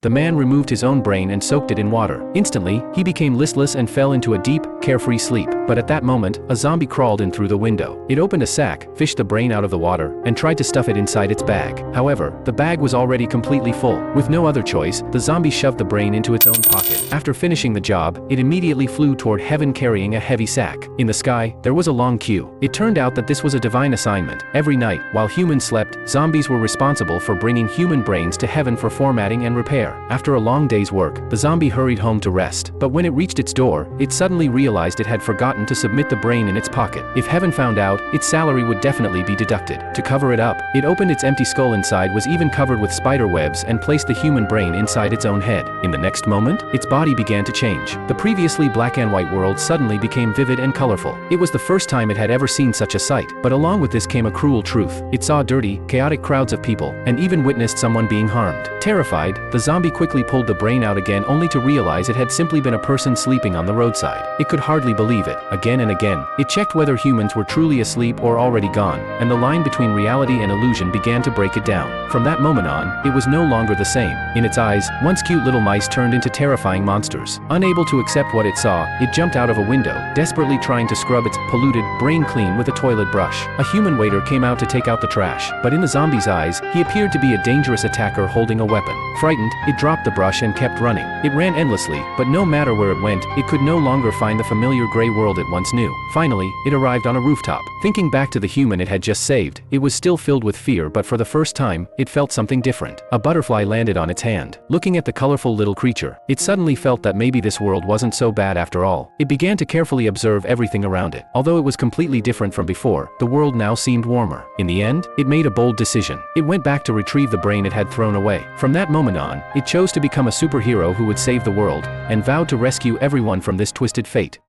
The man removed his own brain and soaked it in water. Instantly, he became listless and fell into a deep, carefree sleep. But at that moment, a zombie crawled in through the window. It opened a sack, fished the brain out of the water, and tried to stuff it inside its bag. However, the bag was already completely full. With no other choice, the zombie shoved the brain into its own pocket. After finishing the job, it immediately flew toward heaven carrying a heavy sack. In the sky, there was a long queue. It turned out that this was a divine assignment. Every night, while humans slept, zombies were responsible for bringing human brains to heaven for formatting and repair. After a long day's work, the zombie hurried home to rest. But when it reached its door, it suddenly realized it had forgotten to submit the brain in its pocket. If heaven found out, its salary would definitely be deducted. To cover it up, it opened its empty skull. Inside was even covered with spider webs and placed the human brain inside its own head. In the next moment, its body began to change. The previously black and white world suddenly became vivid and colorful. It was the first time it had ever seen such a sight. But along with this came a cruel truth. It saw dirty, chaotic crowds of people, and even witnessed someone being harmed. Terrified, the zombie quickly pulled the brain out again, only to realize it had simply been a person sleeping on the roadside. It could hardly believe it. Again and again, it checked whether humans were truly asleep or already gone, and the line between reality and illusion began to break it down. From that moment on, it was no longer the same. In its eyes, once cute little mice turned into terrifying monsters. Unable to accept what it saw, it jumped out of a window, desperately trying to scrub its polluted brain clean with a toilet brush. A human waiter came out to take out the trash, but in the zombie's eyes, he appeared to be a dangerous attacker holding a weapon. Frightened, it dropped the brush and kept running. It ran endlessly, but no matter where it went, it could no longer find the familiar gray world it once knew. Finally, it arrived on a rooftop. Thinking back to the human it had just saved, it was still filled with fear, but for the first time, it felt something different. A butterfly landed on its hand. Looking at the colorful little creature, it suddenly felt that maybe this world wasn't so bad after all. It began to carefully observe everything around it. Although it was completely different from before, the world now seemed warmer. In the end, it made a bold decision. It went back to retrieve the brain it had thrown away. From that moment on, it chose to become a superhero who would save the world, and vowed to rescue everyone from this twisted fate.